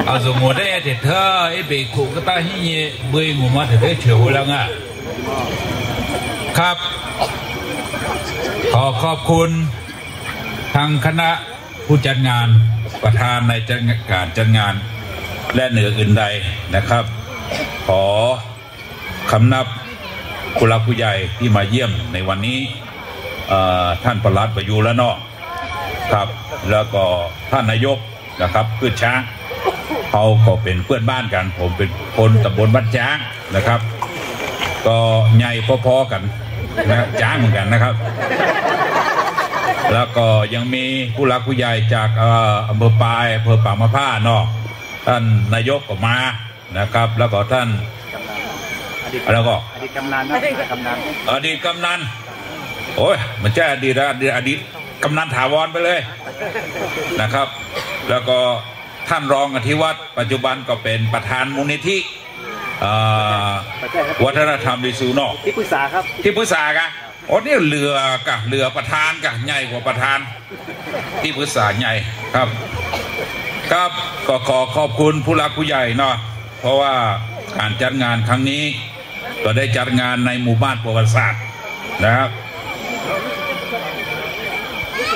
เอาสมมติได้เด็ดเธอไอ้เบรกขู่ก็ตั้งที่ยี่เบยงูมาถึงได้เฉียวแล้วอ่ะครับขอขอบคุณทางคณะผู้จัดงานประธานในการจัดงานและเหนืออื่นใดนะครับขอคำนับผู้หลักผู้ใหญ่ที่มาเยี่ยมในวันนี้ท่านปลัดประยุแล้วเนาะครับแล้วก็ท่านนายกนะครับพืชช้างเขาก็เป็นเพื่อนบ้านกันผมเป็นคนตำบลบ้านช้างนะครับก็ใหญ่พอๆกันนะช้างเหมือนกันนะครับแล้วก็ยังมีผู้หลักผู้ใหญ่จากอำเภอปายอำเภอปากมะพร้าวเนาะท่านนายกก็มานะครับแล้วก็ท่านแล้วก็อดีตกำนันโอ้ยมันใช่อดีตกำนันถาวรไปเลยนะครับแล้วก็ท่านรองอธิวัตรปัจจุบันก็เป็นประธานมูลนิธิวัฒนธรรมดิซูโนที่ปรึกษาครับที่ปรึกษากะโอ้นี่เรือประธานกะใหญ่กว่าประธานที่ปรึกษาใหญ่ครับครับก็ขอขอบคุณผู้หลักผู้ใหญ่เนาะเพราะว่าการจัดงานครั้งนี้ก็ได้จัดงานในหมู่บ้านประวัติศาสตร์นะครับ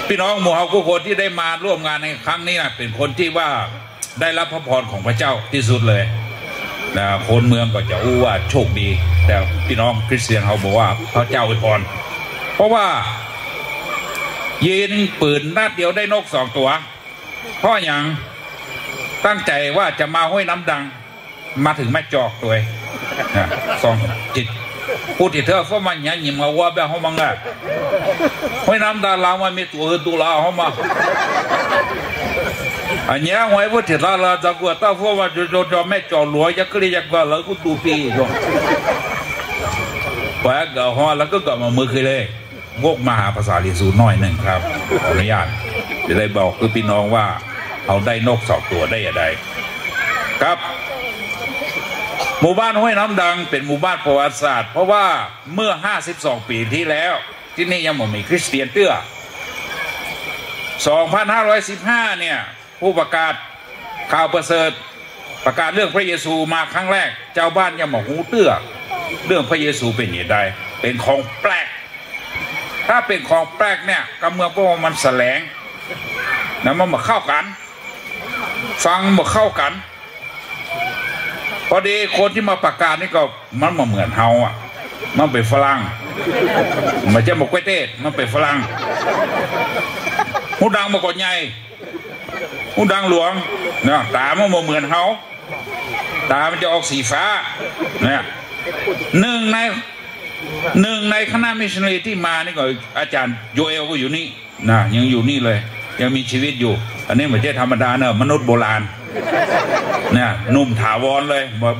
พี่น้องหมู่เฮาทุกคนที่ได้มาร่วมงานในครั้งนี้นะเป็นคนที่ว่าได้รับพระพรของพระเจ้าที่สุดเลยนะคนเมืองก็จะอู้ว่าโชคดีแต่พี่น้องคริสเตียนเขาบอกว่าพระเจ้าอวยพรเพราะว่ายิงปืนนัดเดียวได้นก2 ตัวเพราะอย่างตั้งใจว่าจะมาห้วยน้ำดังมาถึงแม่จอกตัว2 จิตพูดที่เธอเพราะมันยังยิ้มมาว่าแบบเขามังอะห้วยน้ำดังเรามันมีตัวลาเขามาอันนี้หวยพูดถึงเราจะกลัวต้าพวกว่าจะแม่จอหลวงยักษ์เรียกว่าแล้วก็ตูปีจงไปก็ฮอแล้วก็กลับมามือคือเลยงกมาหาภาษาลิซูน้อยหนึ่งครับขออนุญาตจะได้บอกคือพี่น้องว่าเขาได้นก2 ตัวได้อย่างไรครับหมู่บ้านห้วยน้ำดังเป็นหมู่บ้านประวัติศาสตร์เพราะว่าเมื่อ52 ปีที่แล้วที่นี่ยังไม่มีคริสเตียนเตื้อ2515เนี่ยผู้ประกาศข่าวประเสริฐประกาศเรื่องพระเยซูมาครั้งแรกเจ้าบ้านยังหมอหูเตื้อเรื่องพระเยซูเป็นอย่างไรเป็นของแปลกถ้าเป็นของแปลกเนี่ยกำเมืองพวกมันแสลงนะมันมาเข้ากันฟังมาเข้ากันพอดีคนที่มาประกาศนี่ก็มันมาเหมือนเฮาอ่ะมันเป็นฝรั่งมันจะบอกไว้เต้มันเป็นฝรั่งหูดังมาก่อนใหญ่หูดังหลวงเนี่ยตามันเหมือนเฮาตามันจะออกสีฟ้าเนี่ยหนึ่งในคณะมิชชันนารีที่มานี่ก็อาจารย์โยเอลก็อยู่นี่นะยังอยู่นี่เลยยังมีชีวิตอยู่อันนี้ไม่ใช่ธรรมดาเนอะมนุษย์โบราณเนี่ยนุ่มถาวรเลยแบบ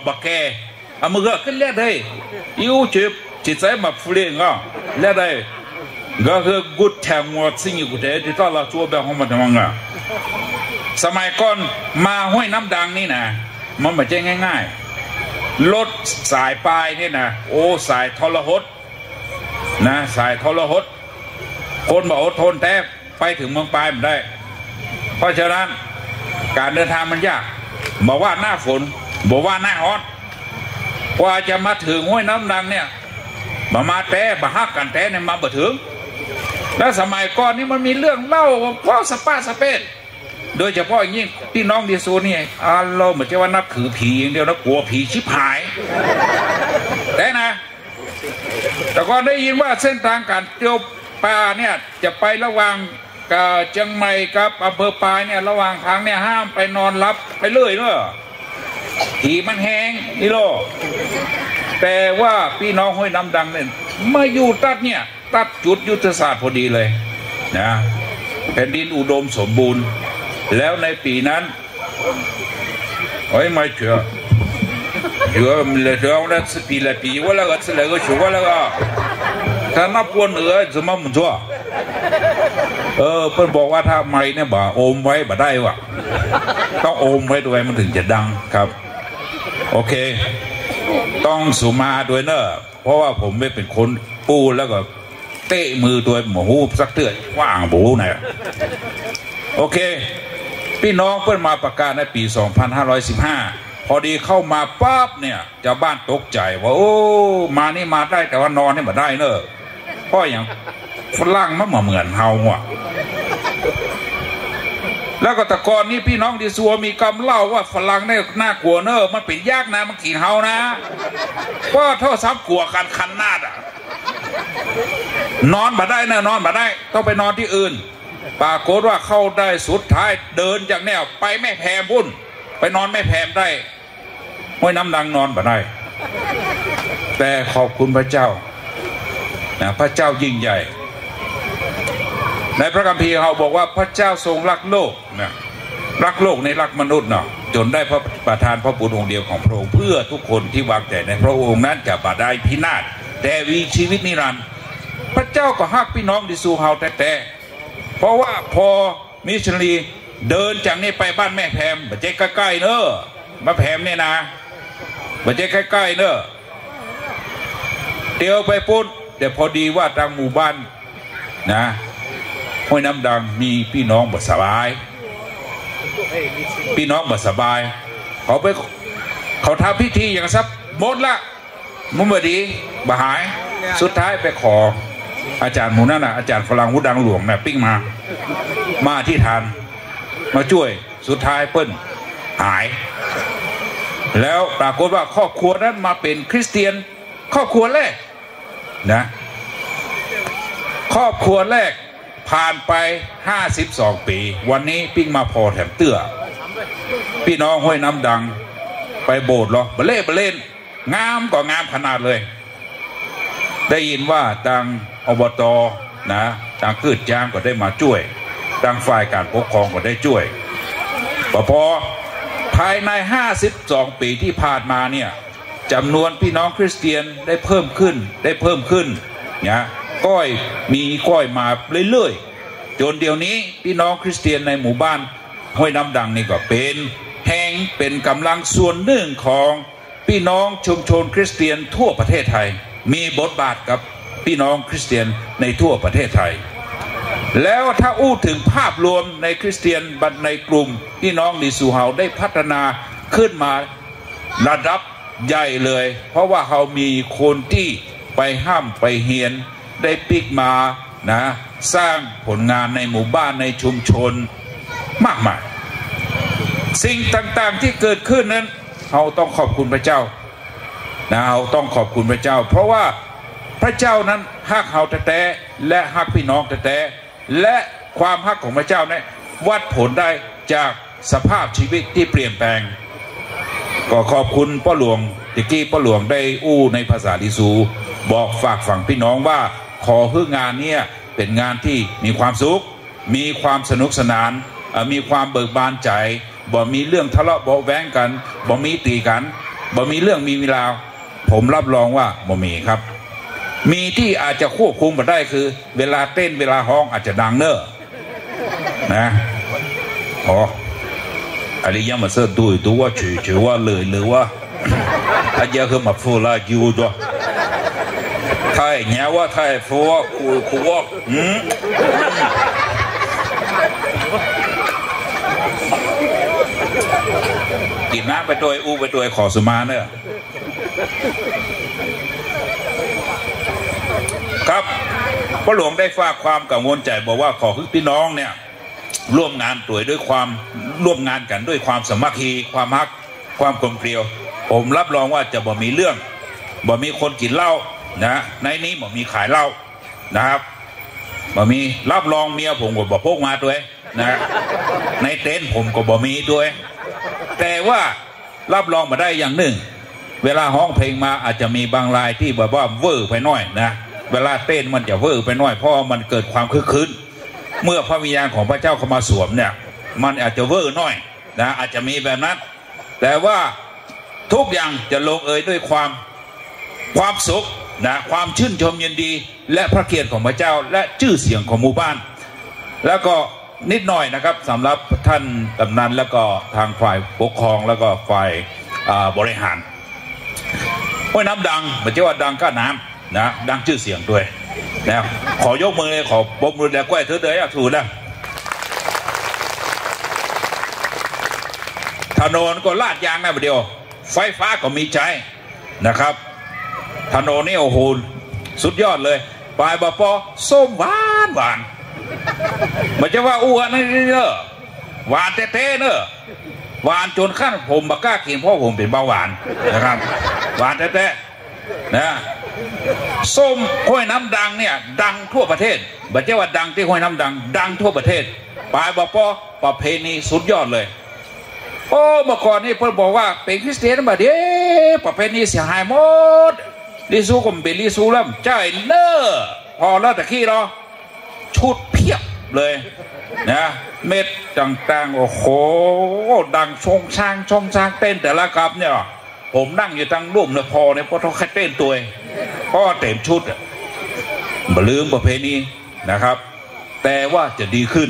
บักแกเอามือก็ขึ้นเลือดเลยยิ้วจิตใจแบบฟูเร่งก็เลือดเลยก็คือกุดแทงวัดสิ่งอยู่กุดเที่ตอนเราชัวแบบของมันทำไงสมัยก่อนมาห้วยน้ำดังนี่นะมันไม่ใช่ง่ายๆรถสายปลายนี่นะโอ้สายทรหดนะสายทรหดคนบอกอดทนแทบไปถึงเมืองปลายไม่ได้เพราะฉะนั้นการเดินทางมันยากบอกว่าหน้าฝนบอกว่าหน้าร้อนกว่าจะมาถึงห้วยน้ำดังเนี่ยมาแต่บะฮักกันแต่เนี่ยมาบ่ถึงแล้วสมัยก่อนนี่มันมีเรื่องเล่าพ่อสปาสเปนโดยเฉพาะอย่างยิ่งพี่น้องดิซูนี่เราเหมือนจะว่านับถือผีอย่างเดียวนะกลัวผีชิบหายแต่นะแต่ก็ได้ยินว่าเส้นทางการเที่ยวป่าเนี่ยจะไประหว่างเชียงใหม่กับอำเภอปายเนี่ยระหว่างทางเนี่ยห้ามไปนอนรับไปเรื่อยเนอะผีมันแห้งนี่โลแต่ว่าพี่น้องห้วยน้ำดังเนี่ยมาอยู่ตัดจุดยุทธศาสตร์พอดีเลยนะแผ่นดินอุดมสมบูรณ์แล้วในปีนั้นโอ้ยไม่เชื่อมันเลยเรื่องนั้นปีว่าแล้วก็เลยก็ชัวร์แล้วก็ถ้านับวนจะมาหมุนชั่วเพื่อนบอกว่าถ้าไม่เนี่ยบ่โอมไว้บ่ได้วะต้องโอมไว้ด้วยมันถึงจะดังครับโอเคต้องสุมาด้วยเนอะเพราะว่าผมไม่เป็นคนปูแล้วก็เตะมือตัวหมูสักเตือนว่างบูเนี่ยโอเค พี่น้องเพิ่นมาประกาศในปี 2515 พอดีเข้ามาปั๊บเนี่ยชาวบ้านตกใจว่าโอ้มานี่มาได้แต่ว่านอนนี่มาได้เนอะเพราะอย่างฝรั่งมันเหมือนเฮาอ่ะแล้วก็ตะกอนนี้พี่น้องที่ซัวมีคำเล่าว่าฝรั่งเนี่ยน่ากลัวเนอะมันเป็นยากนะมันกินเฮานะว่าเท่าซ้ำกลัวกันคันนาดอ่ะนอนมาได้เนอะนอนมาได้ต้องไปนอนที่อื่นปรากฏว่าเข้าได้สุดท้ายเดินจากแนวไปแม่แพรบุ่นไปนอนแม่แพรได้ห้วยน้ำดังนอนมาได้แต่ขอบคุณพระเจ้านะพระเจ้ายิ่งใหญ่ในพระคัมภีร์เขาบอกว่าพระเจ้าทรงรักโลกนะรักโลกในรักมนุษย์เนาะจนได้พระประทานพระบุตรองค์เดียวของพระองค์เพื่อทุกคนที่วางใจในพระองค์นั้นจะบาได้พินาศแต่มีชีวิตนิรันดร์พระเจ้าก็ฮักพี่น้องที่สู่เฮาแต่เพราะว่าพอมิชลีเดินจากนี้ไปบ้านแม่แพมบัจเจใกล้ๆเนอะมาแพมเนี่ยนะบัจเจใกล้ๆเนอะเดี๋ยวไปปุ๊บแต่พอดีว่าทางหมู่บ้านนะห้วยน้ำดังมีพี่น้องบ่สบายพี่น้องบ่สบายเขาทำพิธีอย่างซับหมดละมุมบดีบ่หายสุดท้ายไปขออาจารย์หมู่นั่นน่ะอาจารย์ฝรั่งหูดังหลวงน่ะปิ้งมาที่ทานมาช่วยสุดท้ายเปิ้นหายแล้วปรากฏว่าครอบครัวนั้นมาเป็นคริสเตียนครอบครัวแรกนะครอบครัวแรกผ่านไป52 ปีวันนี้ปิ้งมาพอแถมเตื้อพี่น้องห้วยน้ำดังไปโบสถ์หรอเล่นงามก็งามขนาดเลยได้ยินว่าทางอบตนะทางคืดจ้างก็ได้มาช่วยทางฝ่ายการปกครองก็ได้ช่วยพอภายใน52 ปีที่ผ่านมาเนี่ยจำนวนพี่น้องคริสเตียนได้เพิ่มขึ้นเนี่ยก้อยมาเรื่อยๆจนเดี๋ยวนี้พี่น้องคริสเตียนในหมู่บ้านห้วยน้ำดังนี่ก็เป็นกำลังส่วนหนึ่งของพี่น้องชุมชนคริสเตียนทั่วประเทศไทยมีบทบาทกับพี่น้องคริสเตียนในทั่วประเทศไทยแล้วถ้าอู้ถึงภาพรวมในคริสเตียนในกลุ่มพี่น้องดิสูเฮาได้พัฒนาขึ้นมาระดับใหญ่เลยเพราะว่าเขามีคนที่ไปห้ามไปเฮียนได้ปิกมานะสร้างผลงานในหมู่บ้านในชุมชนมากมายสิ่งต่างๆที่เกิดขึ้นนั้นเราต้องขอบคุณพระเจ้านะเราต้องขอบคุณพระเจ้าเพราะว่าพระเจ้านั้นฮักเราแต่และฮักพี่น้องแต่และความฮักของพระเจ้านั้นวัดผลได้จากสภาพชีวิตที่เปลี่ยนแปลงก็ขอบคุณพ่อหลวงตะกี้พ่อหลวงได้อู้ในภาษาลิซูบอกฝากฝั่งพี่น้องว่าขอให้งานเนี่ยเป็นงานที่มีความสุขมีความสนุกสนานมีความเบิกบานใจบ่มีเรื่องทะเลาะเบาแว้งกันบ่มีตีกันบ่มีเรื่องมีเวลาผมรับรองว่าบ่มีครับมีที่อาจจะควบคุมมาได้คือเวลาเต้นเวลาฮ้องอาจจะดังเนอะนะอ๋ออะไรยังมาเสิร์ฟดูว่าถือว่าเลยหรือว่าอาจจะคือมาฟูลาจิวจ้ะไทยเนี้ยว่าไทยฟูว่ากูว่ากินน้ำไปตัวอู้ไปตัวขอสุมาเนอะครับพระหลวงได้ฝากความกังวลใจบอกว่าขอให้พี่น้องเนี่ยร่วมงานด้วยความร่วมงานกันด้วยความสามัคคีความฮักความกลมเกลียวผมรับรองว่าจะบ่มีเรื่องบ่มีคนกินเหล้านะในนี้บ่มีขายเหล้านะครับบ่มีรับรองเมียผมก็บ่พกมาด้วยนะในเต็นท์ผมก็บ่มีด้วยแต่ว่ารับรองมาได้อย่างหนึ่งเวลาห้องเพลงมาอาจจะมีบางรายที่แบบว่าเวอร์ไปหน่อยนะเวลาเต้นมันจะเวอร์ไปหน่อยเพราะมันเกิดความคึกคืนเมื่อพระวิญญาณของพระเจ้าเข้ามาสวมเนี่ยมันอาจจะเวอร์หน่อยนะอาจจะมีแบบนั้นแต่ว่าทุกอย่างจะลงเอยด้วยความสุขนะความชื่นชมยินดีและพระเกียรติของพระเจ้าและชื่อเสียงของหมู่บ้านแล้วก็นิดหน่อยนะครับสำหรับท่านกำนันแล้วก็ทางฝ่ายปกครองแล้วก็ฝ่ายบริหารห้วยน้ำดังไม่ใช่ว่าดังก้าน้ำนะดังชื่อเสียงด้วยนะขอยกมือเลยขอปรบมือแล้วก้อยเธอเลยถูกแล้ว ถนนก็ลาดยางนะเดียวไฟฟ้าก็มีใจนะครับถนนนี่โอ้โหสุดยอดเลยปลายบะปอส้มหวานมันจะว่าอ้วนนี่เนอะหวานเต้ๆเนอะหวานจนขั้นผมบักกล้ากินเพราะผมเป็นเบาหวานนะครับหวานเต้ๆนะส้มห้วยน้ำดังเนี่ยดังทั่วประเทศบัจเจว่าดังที่ห้วยน้ำดังทั่วประเทศปลายบะปอประเพณีสุดยอดเลยโอ้เมื่อก่อนนี่เพิ่นบอกว่าเป็นคริสเตียนมาเด้ประเพณีเสียหายหมดลิซูก็เป็นลิซูแล้วใจเนอพอแล้วแต่ขี้เราชุดเพียบเลยนะเม็ดต่างๆโอ้โหดังชงช้างเต้นแต่ละกับเนี่ยผมนั่งอยู่ตั้งร่วมเลยพอเนี่ยพอเขาแค่เต้นตัวพ่อเต็มชุดมาลืมประเพณีนะครับแต่ว่าจะดีขึ้น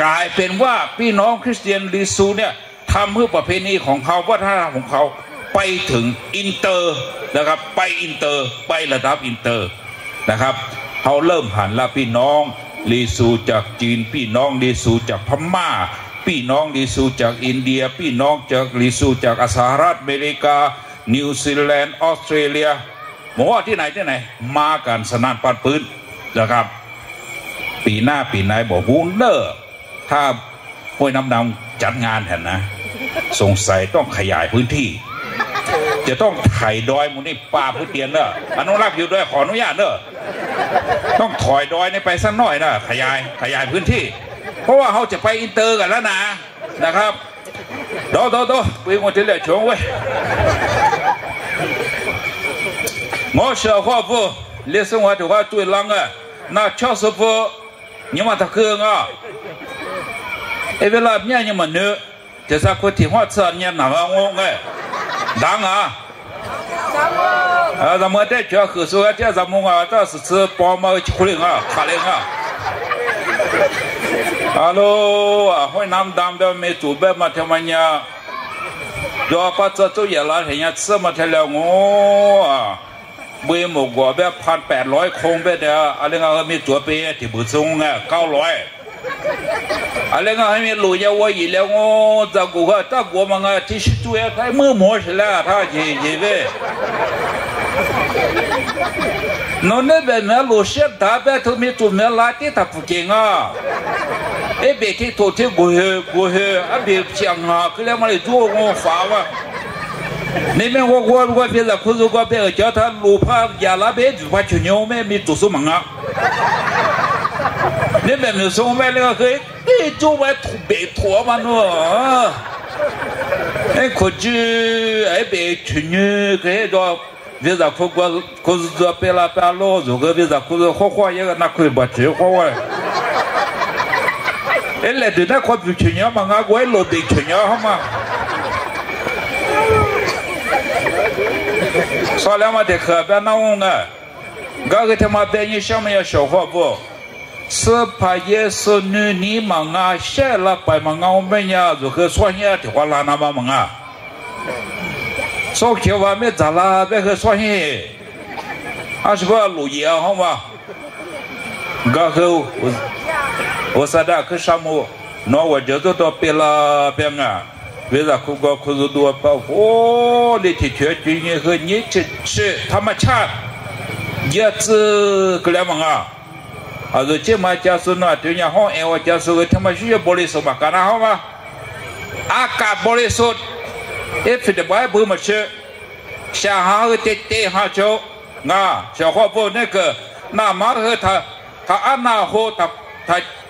กลายเป็นว่าพี่น้องคริสเตียนลิซูเนี่ยทำเพื่อประเพณีของเขาวัฒนธรรมของเขาไปถึงอินเตอร์นะครับไปอินเตอร์ไประดับอินเตอร์นะครับเขาเริ่มหันละพี่น้องลิซูจากจีนพี่น้องลิซูจากพม่าพี่น้องลิซูจากอินเดียพี่น้องจากลิซูจากสหรัฐอเมริกานิวซีแลนด์ออสเตรเลียหมอที่ไหนมากันสนานปัดปืนนะครับปีหน้าปีไหนบอกฮูเนอร์ถ้าห้วยน้ำดำจัดงานแทนนะสงสัยต้องขยายพื้นที่จะต้องไถ่ดอยมูนี่ป่าพื้นเตียนเนอะอนุรักษ์อยู่ด้วยขออนุญาตเนอะต้องถอยดอยนี่ไปสักหน่อยนะขยายพื้นที่เพราะว่าเขาจะไปอินเตอร์กันแล้วนะครับโดไปหมดที่เหลือช่วงเว้ย我小伙夫你生活的话最浪啊那超师傅你嘛他去啊เวลาเนี่ยยังมันเนื้อจะสักคนที่หัวเสือเนี่ยหนาว่างงไงดัง咱们在这可说这咱们这是吃包嘛苦灵卡灵Hello 会南当的没准备嘛他们呀要把这做野了人家吃嘛他了我ไม่หมดกว่าแบบ1,800 คงไปเดียวอะไรเงี้ยมีตัวเปย์ที่บุษงอ่ะ900อะไรเงี้ยให้มีลุยเอาไว้แล้วโง่จากกูก็จากกูมันอ่ะที่ชุดตัวใครมือหมดแล้วถ้าเย่เว้ยนั่นเนี่ยแบบนี้ลุยเสียดาแบบทุกมีตัวเมียลาที่ทับเก่งอ่ะเอ้เบที่ตัวที่กูเฮอ่ะเบบเชียงอ่ะคือแล้วมันเลยตัวงูฟ้าวะ你们我别在苦肉我别叫他路怕亚拉别就怕去牛没没做什么啊？你们没说买那个可以，你就买土白土嘛喏，哎可就哎别去牛可以做，别在苦是做别拉别老，如果别在苦是花一个那可以把这花哇。哎来对那块不去牛嘛，我老别去牛好吗？说了嘛的可别闹我啊！这个他妈别人下面要小伙不？是怕也是你们啊，下了白嘛我们呀，如果说些的话那么忙啊，说起话没咋啦，别个说些，还是个路野好吗？这个我说的去什么？那我就做到别了别啊。为啥苦是多包哦？你提全军人和你吃他们吃叶子个了嘛啊？啊，就这么假设呢，对呀好，哎，我假设他们需要玻璃素嘛，干那好吗？阿卡玻璃素，非得不么吃，下下个得下就啊，小伙伴那个那马和他安那好他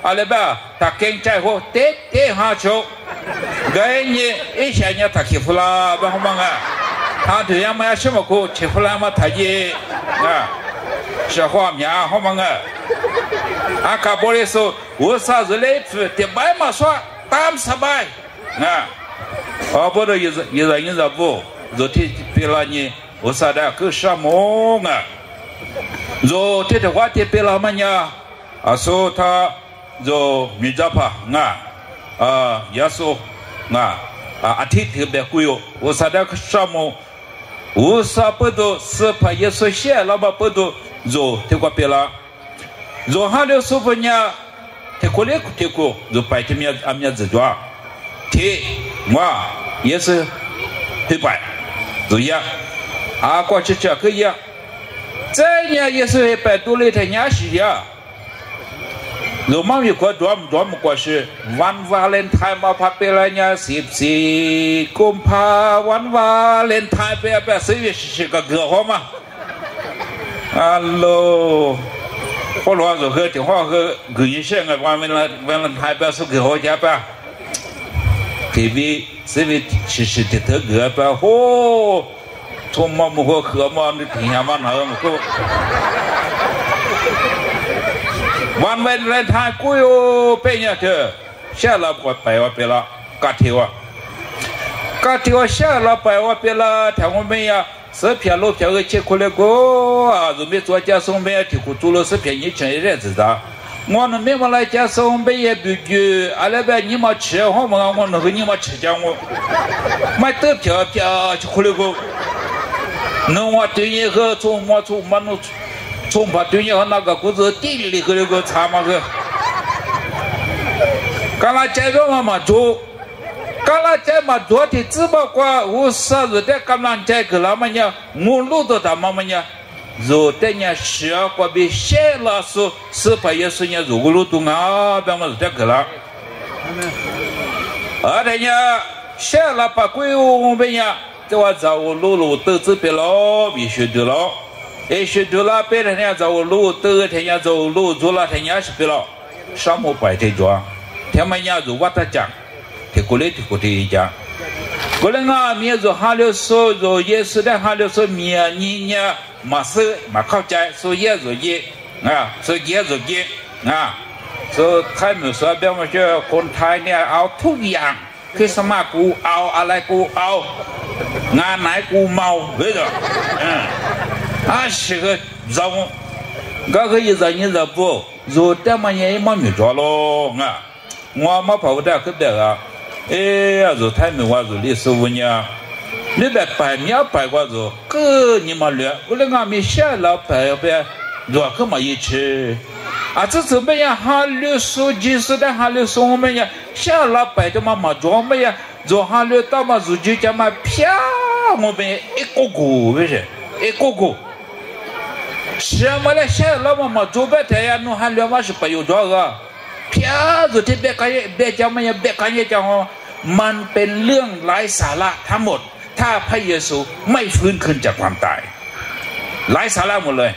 อะไรบ้าถ้าเก่งใจหัวเตะหาโชกเกยนี่ไอ้ชายเนี่ยถ้าขี้ฟลาบ้างมั้งอ่ะถ้าถึงยังไม่ใช่มากูขี้ฟลามาถ่ายเย่อ่ะเชื่อความยาเขามั้งอ่ะอากาศบริสุทธิ์หัวซาจะเล็บเตะใบมาสวะตามสบายอ่ะอ๋อพอเรายิ่งจะพูดจุดที่เวลานี้หัวซาได้คือชั่วโมงอ่ะจุดที่ถือว่าที่เวลามันเนี่ยอาสุธาโจมิจฉาง่ายาสุง่าอาทิตย์ที่เบกุยอุษาได้ขชามอุษาเปิดสภาเยสุเชียแล้วมาเปิดโจที่กว่าเปล่าโจหาเรื่องสุพญาที่คนเล็กที่กูโจไปที่มีอามีจัวที่ว่า也是黑白，注意啊，过去这个样，这年也是黑白多了，他年是呀。如果有个专门过去วันวาเลนไทน์มาพัดไปแล้วเนี่ย14 กุมภาวันวาเลนไทน์ไป11个歌好吗？啊喽，我老是和电话和人些个完了台北是歌好家吧？特别11的歌吧，嚯，从毛木和河嘛，你听下嘛那个。วันเวลาไทยกูอยู่เป็นยังเธอเชื่อเราไปว่าเป็นละกัดเทวะเชื่อเราไปว่าเป็นละแถวมันยังเสือเพียลูกเพียเชื่อคนเลยกูรู้ไหมตัวเจ้าสมบัติที่กูตัวเราเสือเพียนี่เฉยเรื่องสิจ้า我们没มา来เจ้าสมบัติ比较อะไรแบบนี้มาเชื่อเขามา我那个你มาเชื่อจัง我ไม่เติบเพียที่คนเลยกูน้องว่าตัวนี้ก็从มัน从把对面和那个股子地里个那个查嘛个，刚才这个嘛做，刚才这嘛做的只不过我啥子的刚才这个了嘛呢，我录到他嘛呢，做的呢是过比写了是把也是呢如果录到啊，别么这个了，的呢写了把鬼我们呢，这话找我录都这边了，必须的了。学读了，别人家走路，都人家走路，做了人家是别了，什么白天做，他们家做我他讲，他过来讲，过来啊，面做哈了说做也是的哈了说面你呢，没事没靠ใจ说也做也啊，说也做也啊，说他们说别么说คนไทยเนี่ยเอาทุกอย่างคือสมัครกูเอาอะไรกูเอางานไหนกูเมาเว้ย啊，是个让我个一人不，做这么也没没着咯啊！我没跑到去别个，哎，做太没话做历史文呀，你别摆面摆过做，个你没了，我那俺们下了摆摆，做个么一起，啊，这怎么样？哈六数几十的哈六数我们呀，下了摆的嘛嘛做么呀？做哈六到嘛做就叫嘛飘，我们一个个不是一个个。什么嘞？现在老妈做白菜呀，弄还两万是不有多个，偏就ที่别讲么呀，别讲也讲哦，มันเป็นเรื่องไร้สาระทั้งหมดถ้าพระเยซูไม่ฟื้นขึ้นจากความตายไร้สาระหมดเลย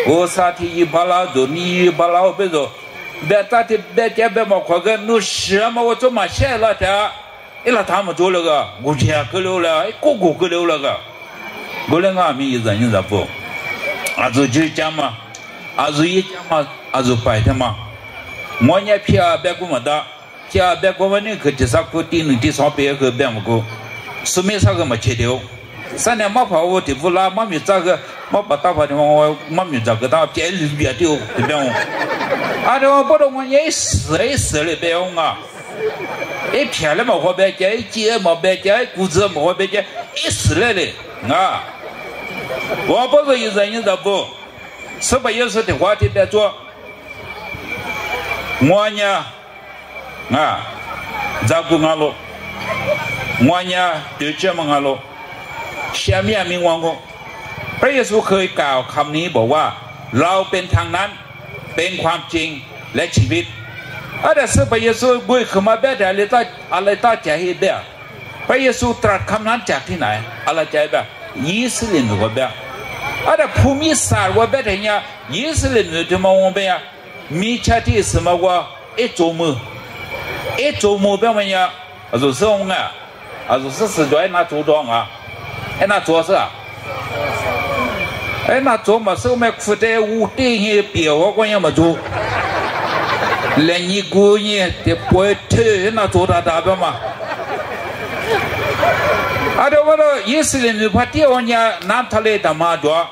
โอซาที่ยิบาลาโดนี่ยิบาลาไปโดเบต้าที่เบเจ้าเบมาขวากันนู่น什么我做嘛现在他一拉他们做了个我家个了了个个了了个过来俺们一人不，啊，就讲嘛，啊，就一讲嘛，啊，就白天嘛，我也偏别个么的，偏别个么呢？可至少个第三别个别么个，是没啥个么切掉。3年没跑我地不拉，没这个，没把大跑的我没这个，他别别掉对别我，啊，这我不懂我也死了别我啊，一偏了嘛我别接，一接嘛别接，骨子嘛我别接，一死了嘞啊。我不是一人不，是不也是的话题别做。我呢，啊，照顾俺喽，我呢对这么俺喽，下面明王我，พระเยซูเคยกล่าวคำนี้บอกว่าเราเป็นทางนั้นเป็นความจริงและชีวิตแต่ซึ่งพระเยซูบุยขึ้นมาแบบอะไรต่อใจแบบพระเยซูตรัสคำนั้นจากที่ไหนอะไรใจแบบอิสราเอลว่าแบบแต่ภูมิศาสตร์ว่าแบบเนี่ยอิสราเอลที่มาว่าแบบมีชาติสมัยว่าโจมือแบบเนี่ย就是我啊就是在那组装啊那做啥那做嘛是我们负责屋顶的别我管要么做连一个人的不会推那做他代表嘛ada wala Islam ni pati onya nam thale dama jwa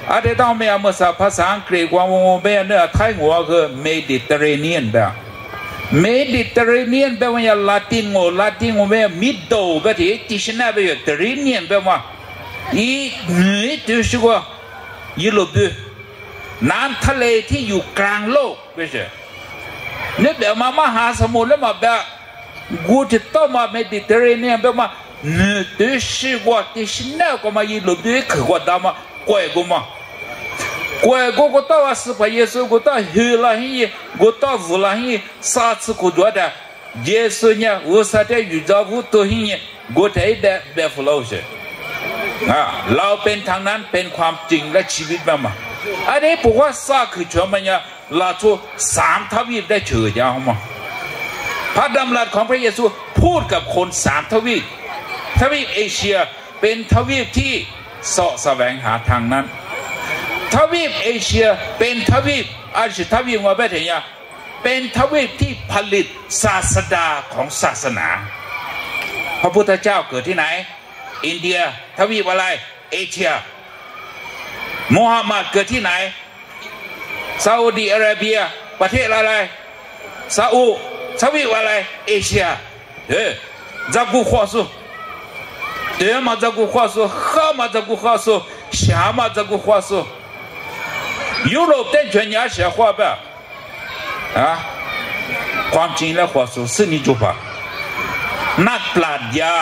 ada taw me amasa phasa angkre kwa wo be na thai ngo ke Mediterranean ba Mediterranean ba wa Latin ngo be middle ba ti dictionary ba Mediterranean ba ma i ni tu shi kwa yi lo bu น้ำทะเลที่อยู่กลางโลกไม่ใช่เนี่ยแบบมามหาสมุทรแล้วมาแบบ กูจะต้องมาเมดิเตอร์เรเนียนแบบมาเนื้อตัวชีวะที่ฉันเนี่ยก็มายิ่งหลุดด้วยขวดดำมากวยกูมากูต้องว่าสิพเยซูกูต้องหิวละหิกูต้องวุ่นละหิสาธุกูด้วยแต่เยซูเนี่ยอุตส่าห์จะอยู่จากกูตัวหิกูจะให้ได้แบบเราเช่เราเป็นทางนั้นเป็นความจริงและชีวิตมาอันนี้บอกว่าสาคือชวมันเนี่ยเราทุก3 ทวีปได้เฉยยาวมาพระดำรัสของพระเยซูพูดกับคน3 ทวีปเอเชียเป็นทวีปที่เสาะแสวงหาทางนั้นทวีปเอเชียเป็นทวีปอาชีพทวีปว่าแบบไหนเป็นทวีปที่ผลิตศาสดาของศาสนาพระพุทธเจ้าเกิดที่ไหนอินเดียทวีปอะไรเอเชียมูฮัมหมัดเกิดที่ไหนซาอุดิอาระเบียประเทศอะไรซาอุทวีปอะไรเอเชียจากกูขวาสุเดี๋ยวมาจากกูขวาสุข้ามาจากกูขวาสุชามาจากกูขวาสุยุโรปได้全亚เสียขวาแบบความจริงแล้วขวาสุสิ่งนี้จุบะนักปราชญา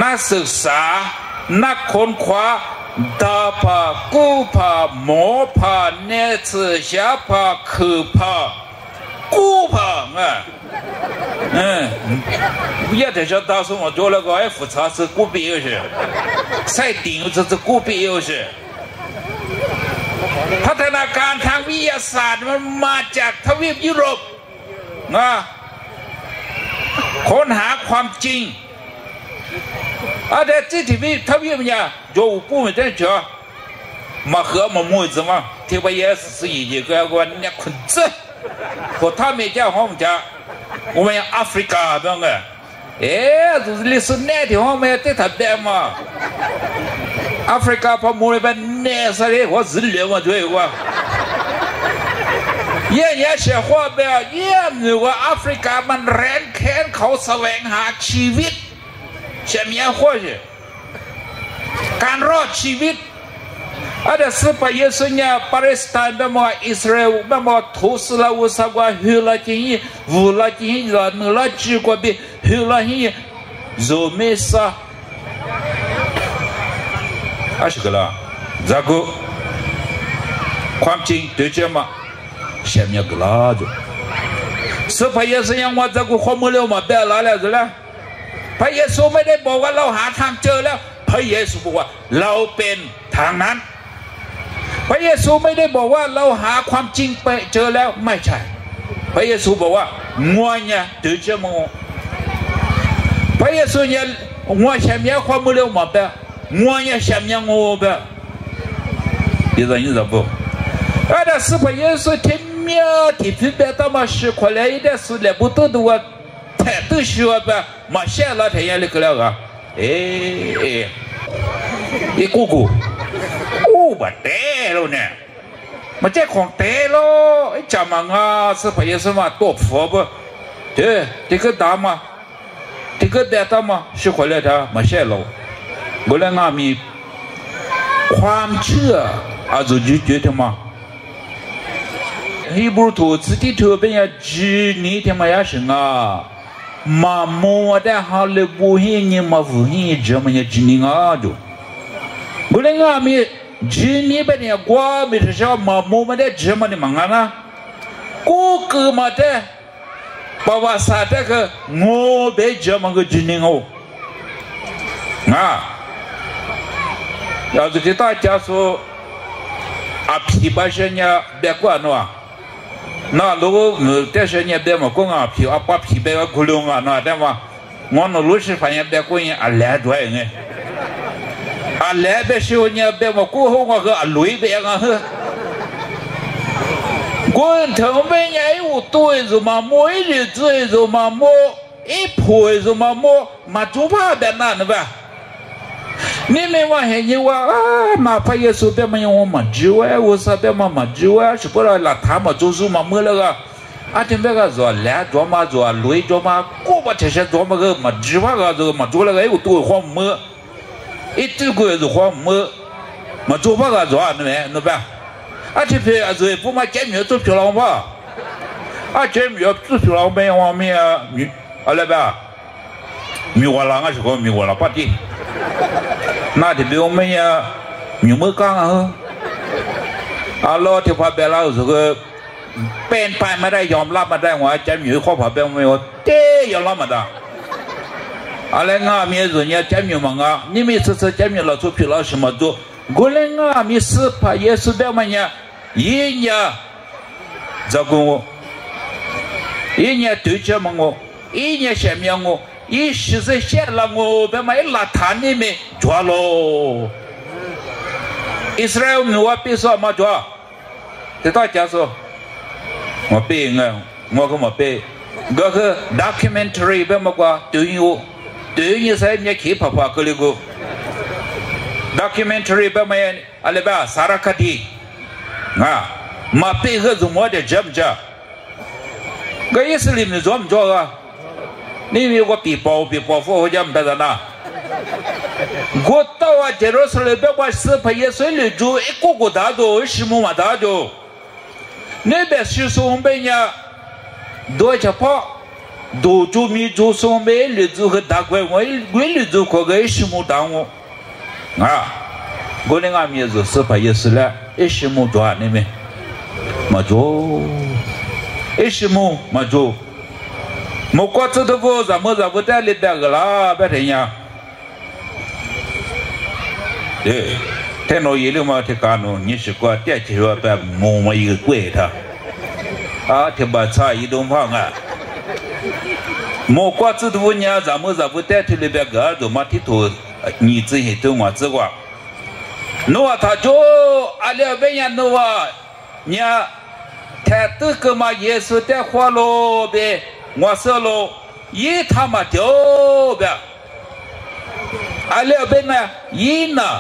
นักศึกษานักค้นคว้าดาพากู้พาหมอพาเนตชาพาคือพากู้พา也得说当时我做了个复查是固必有些再顶这是固必有些พัฒนาการทางวิทยาศาสตร์มันมาจากทวีปยุโรปค้นหาความจริงแต่ที่ทวีปเนี่ย就不没得着มา和มามุ้ย怎么ที่ว่า也是一个人家困着和他们家好像我们阿非加那个就是历史那地方没得特别嘛阿非加把木那边那啥的我是连我对我也些话呗也没有阿非加มันแรงแค้นเขาแสวงหาชีวิตเช่นนี้ว่าการรอดชีวิตada sepayasnya Palestina bemo Israel bemo thusla usagwa hulaji vulaji lanulaji kwa bi hulahi zomesa ashkala zago ความจริงโดยเฉพาะเชื่อมยากลาดsepayasnyaว่า zago ข้อมูลมาเบลาแล้วจ้ะพระเยซูไม่ได้บอกว่าเราหาทางเจอแล้วพระเยซูบอกว่าเราเป็นทางนั้นพระเยซูไม่ได้บอกว่าเราหาความจริงไปเจอแล้วไม่ใช่พระเยซูบอกว่างัวเนี่ยถือเชื่อมงพระเยซูเนี่ยงัวเชื่อมยาความมือเร็วมาแบบงัวเนี่ยเชื่อมยางูแบบ你知道不但是พระเยซูที่มีที่พิเศษต้องมาสื่อคนละอีเดสุดเลยบุตรตัวแท้ตัวชัวแบบมาเชื่อเราแท้ยังเล็กแล้วก็อีกูบัดเตะแล้วเนี่ยมันเจ้าของเตะแล้วไอ้จามังอ่ะ是พระเยซูมาตัว佛不这个大嘛这个大嘛是回来他มาเชื่อเราก็เลยงามีความเชื่ออาจจะยึดถือมาฮีบรูทูตที่เธอเป็นอย่างจีนี่ที่มาอย่างสิ่งมามัวแต่ฮาเลบูฮีนี่มาฟูฮีจะมันอย่างจีนี่ดูก็เลยงามีจีนี่เป็นอย่างกว่ามีที่ชอบมามัวมาได้จะมันนี่มังนะกูคือมาแต่ประวัติศาสตร์แต่ก็งูเบจะมันก็จีนี่งู要是给大家说皮把些呢别管喏，那如果这些呢别么讲皮把皮别个窟窿喏，对吗？我那路是发现别个人来多呢，来别时候呢别么过后我个累别个呵，我头边呢有对着嘛，每日对着嘛，一陪着嘛，嘛就怕别那呢呗。你们话还有话马พระเยซูเป็นมันยังมาจิวะว่าซาเป็นมาจิวะ是不然ละ他们就是嘛么那个这边个做来做嘛做累做嘛过不这些做嘛个嘛จิวะ个这个嘛做那个有多黄么一这个是黄么嘛做不个做那边这边是不嘛见面做漂亮吧见面做漂亮没往面阿拉吧，米我啷个是个米我啷巴的，那的比我们呀米么讲啊，阿拉ที่พอไปแล้วสุกเป็นไปไม่ได้ยอมรับไม่ได้ว่าจะมีข้อพอเป็นไม่ว่าเต้ยอมรับไม่ได้อะไรง่ามีส่วนเนี่ยจะมีมั้งอ่ะนี่มีสิ่งจะมีเราทุกที่เรา什么做กูเลยง่ามี事พอเยซูแบบมันเนี่ยยิ่งเนี่ยจะกูยิ่งเนี่ย对着มั้ง我ยิ่งเนี่ย前面我一时在下了我แบบมัน拉他นี่没抓咯อิสราเอลมีว่าปีศาจมาจ้าแต่ต่อจากนั้นมาเป็นไงมาก็มาเป็นก็คือ documentary แบบมากกว่าตัวนี้ใช่เนี่ยขี้ผาก็เลยกู documentary แบบไม่อะไรแบบสารคดีมาเป็นก็สมมติจะจับจ้าก็อิสราเอลมีจอมจ้านี่มีว่าปีปอฟ้าจำได้นะกูต่อว่าเจรุสเลมแบบว่าสเปเยสเลยจูเอกกูด่าดูชิมุมาด่าดูเนี่ยแบบชิสุงเบียโดยเฉพาะดูจูมีจูสุงเบียเลยจูก็ด่ากูเลยจูก็เกชิมุด่ากูกูเนี่ยมีจูสเปเยสเลยชิมุด่าเนี่ยมาจูชิมุมาจูมุกวัดสุดฟูสามมือสามมือแต่ลิดดักละแบบนี้เทโนยีลูมาเทกาโนนี่สิกว่าเจ้าชีวะแบบมองมาอีกกล้วยท่าเทบาชาอีดงพังมุกวัดสุดฟูเนี่ยสามมือแต่ที่ลิดดักดูมาที่ตัวนี่จะเห็นตัวมาจักว่านัวท่าโจอะไรแบบนี้นัวเนี่ยแท้ตึกมาเยซูแต่ขวาโลเบว่าเสโลยี่ทำมาเดียวแบบอะไรแบบนี้ยี่น่ะ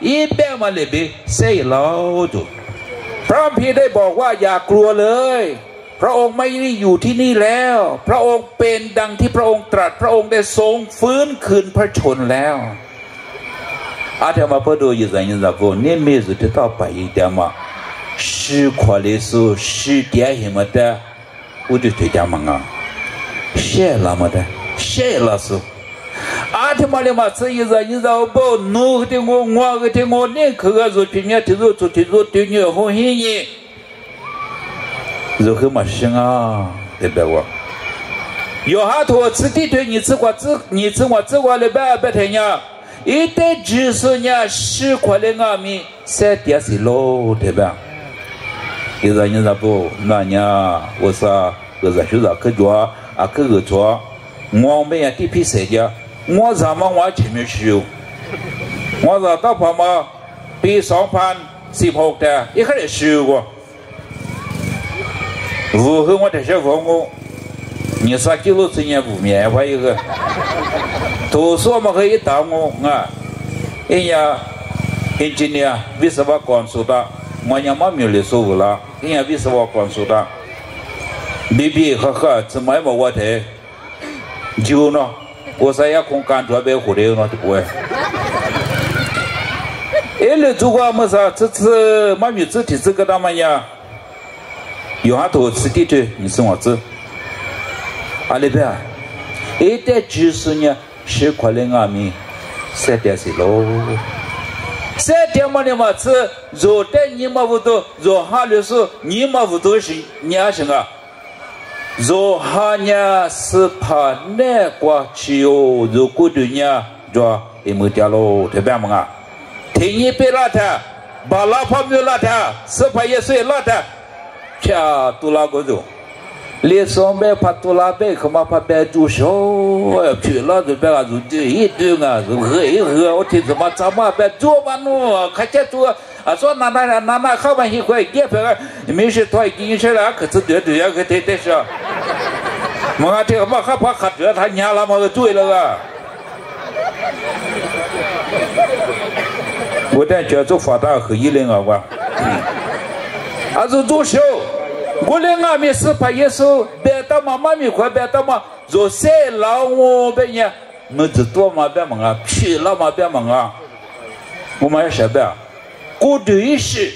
ยี่แบบมาเลยบีเสียแล้วจุพระพีได้บอกว่าอย่ากลัวเลยพระองค์ไม่ได้อยู่ที่นี่แล้วพระองค์เป็นดังที่พระองค์ตรัสพระองค์ได้ทรงฟื้นคืนพระชนแล้วอาเทมาพอดูยิ่งใหญ่ยิ่งสักคนนี่มีสุดที่ต่อไปอีกแต่มาชื่อขวัญสูชื่อเดียหิมะแต่อุดที่จะมังเชื่อละมั้งเชื่อละสูอาที่มาเลยมาซื้อยิ่งใหญ่ยิ่งสักบ่นูที่งูงัวที่งูนี่คือก็สุดที่เนี่ยที่สุดที่เนี่ยหัวหินนี่就很嘛行啊，对不对？有好多自己对你吃过了白天呀，一旦只是呢10块的阿米3.4喽，对吧？有人说不，那呢，我说我说就是去做啊，去做，我们也地皮设计，我咱们往前面去，我说到旁嘛，比2016的一开始修过。如何我这些房屋，你说记录3年5年还有个，图书嘛可以打我啊，人家今年为什么关注的？我也没有说过了，人家为什么关注的？比呵，怎么没我的？就呢，我说要空干准备回来呢，不会。那如果没啥，这次没有自己这个他们呀。有很多次的对，你是我知，阿里边，一旦就是呢10块的阿米3.4喽，3.嘛的嘛是，若在你嘛不多，若哈的是你嘛不多是你还行啊，若哈呢是怕那个只有如果对呢，就也没掉喽，对吧嘛？听一遍拉他，把老婆没有拉他，是怕也是拉他。cha tula godo le sombe patula be kama pa be ju sho phi la de be ga ju ti tu nga ju he o ti zama zama be ju ba no kha che tu a so na kha ba hi khoi ge pe mi shi toi gi shi la ke zhe de ya ke te sha ma te ma kha pa kha de ta nya la ma de zui le ga 我在觉做法大和一零啊吧。还是做小，我的阿弥是怕耶稣别到嘛妈咪快别到嘛，做谁老我别呢？没子多嘛别忙啊，屁老嘛别忙啊，我们要什么呀？过对事，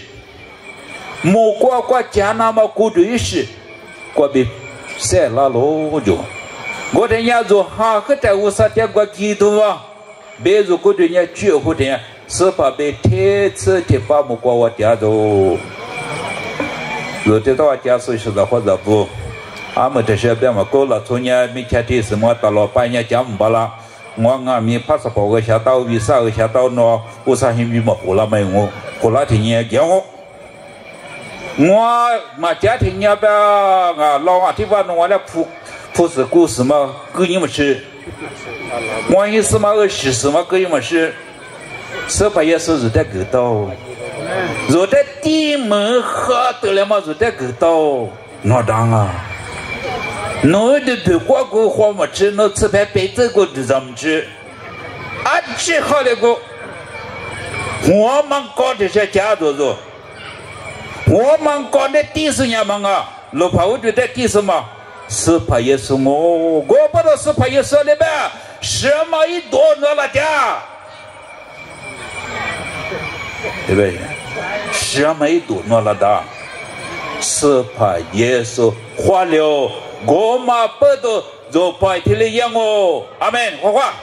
莫过家那么过对事，过别谁老老就，我的伢做哈个在乌萨点过基督啊，别如果对伢绝户的，是怕被铁子铁把木过我家走。如果到我家所以说的或者不，俺们这些别嘛过了，从伢没天天什么到老半夜讲不啦。我俺们怕是跑个下刀，visa个下刀喏，乌萨现比么过了没我，过了天伢讲我。我嘛家庭伢边啊，老啊地方我来普世故事嘛，跟你们是，我意思嘛，20嘛跟你们是，是怕也是在给到，如在地门喝得了嘛，如在给到，哪当啊？侬的对过过花么吃，侬吃饭白这个就怎么吃？啊，吃好了个，我们搞这些家族做，我们搞的第四年嘛啊，老怕我就在第四嘛。是怕也是我不知道是怕也是的呗，什么一多那了家，对不对？什么一多那了的，是怕也是花了，我嘛不都做白天的养我，阿门，花花。